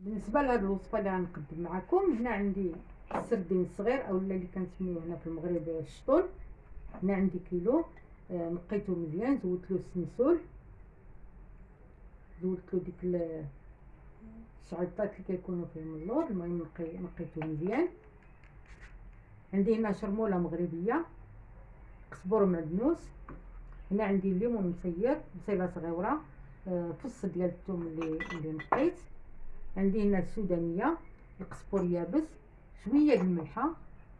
بالنسبه لهاد الوصفه اللي غنقدم معكم، هنا عندي السردين الصغير او اللي كنسميوه هنا في المغرب الشطول. هنا عندي كيلو. نقيته مزيان، زودتلو السنسول، زودتلو ديك الشعيطات اللي كيكونوا فيهم اللور. المهم نقيته مزيان. عندي هنا شرموله مغربيه، قزبور معدنوس. هنا عندي الليمون مسير، بصيله صغيره، فص ديال الثوم اللي نقيت. عندي هنا السودانيه، القزبور يابس، شويه الملحه،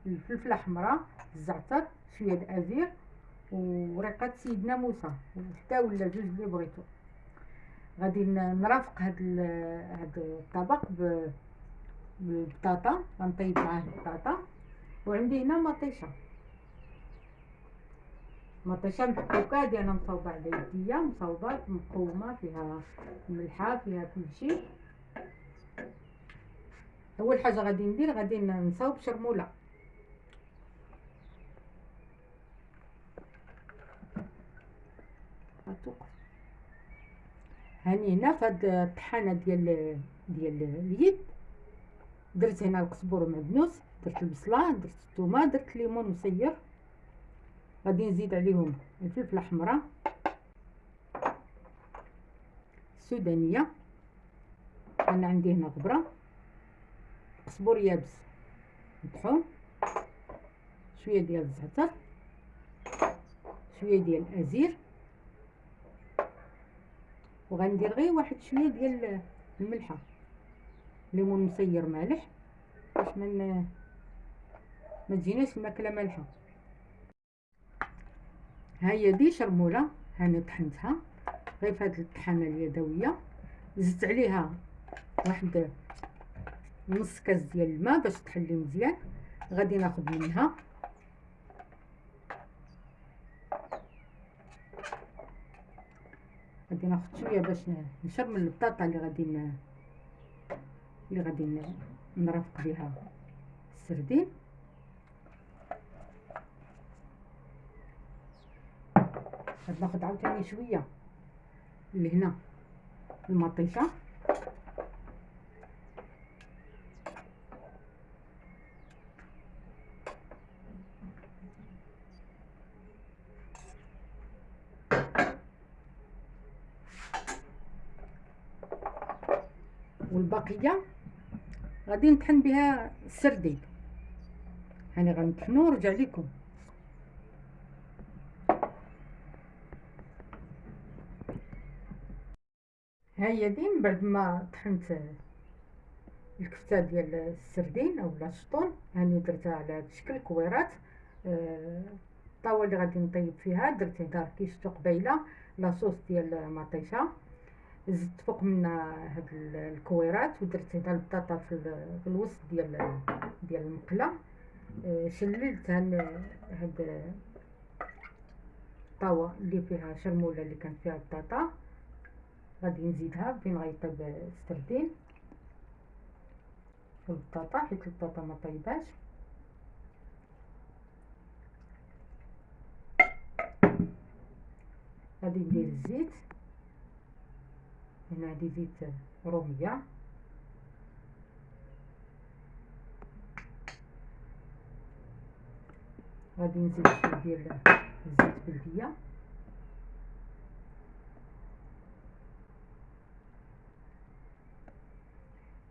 الفلفله حمراء، الزعتر، شويه الازير، وريقه سيدنا موسى، حتى ولا جوج اللي بغيتو. غادي نرافق هاد الطبق بالبطاطا، غنطيب معاه البطاطا. وعندي هنا مطيشه محكوكه ديالها، مصوبه على يديا، مصوبه مقومه، فيها الملحه، فيها كلشي. اول حاجه غادي نصاوب شرموله. هاني هنا فهاد الطحانه ديال اليد، درت هنا القزبور معدنوس، درت البصله، درت الثومه، درت الليمون مسير. غادي نزيد عليهم الفلفله حمراء، السودانيه، انا عندي هنا غبره، قزبور يابس مطحون، شويه ديال الزعتر، شويه ديال الازير، وغندير غير واحد شويه ديال الملحه، ليمون مسير مالح باش ما تجيناش الماكله مالحه. ها هي دي شرموله، هاني طحنتها غير فهاد الطحانه اليدويه. زدت عليها واحد نص كاس ديال الماء باش تحلي مزيان. غادي ناخذ منها شويه باش نشرب من البطاطا اللي غادي نرافق بها السردين. غادي ناخذ عاوتاني شويه لهنا المطيشه، والبقيه غادي نطحن بها السردين. هاني غنطحنو ونرجع لكم. ها هي دي من بعد ما طحنت الكفته ديال السردين اولا الشطون، هاني درتها على شكل كويرات. الطاوه اللي غادي نطيب فيها درت هنا كي شفتو قبيله لاصوص ديال مطيشه، زدت فوق منها هاد الكويرات، ودرت هنا البطاطا في الوسط ديال المقله. شللت هاد الطاوه اللي فيها شرموله اللي كان فيها البطاطا. غادي نزيدها فين غيطيب السردين والبطاطا، حيت البطاطا ما طيباش. غادي ندير الزيت، هنا عندي زيت روميه، غادي نزيد شويه ديال الزيت بلديه،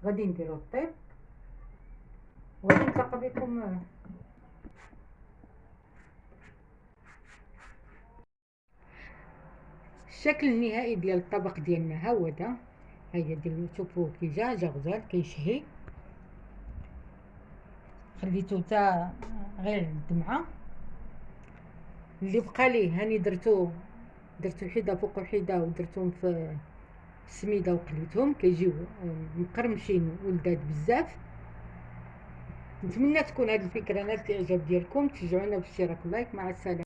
غادي نديرو الطيب، وغادي نتلاقى بكم. الشكل النهائي ديال الطبق ديالنا ها هو دا. هيا ديال شوفوا كي جا غزال كيشهي، خليتو تا غير الدمعه. اللي بقى ليه هاني درتو حيده فوق وحيده، ودرتهم في السميده وقليتهم، كيجيو مقرمشين ولذاذ بزاف. نتمنى تكون هذه الفكره نالت الاعجاب ديالكم. تشجعونا بالاشتراك واللايك. مع السلامه.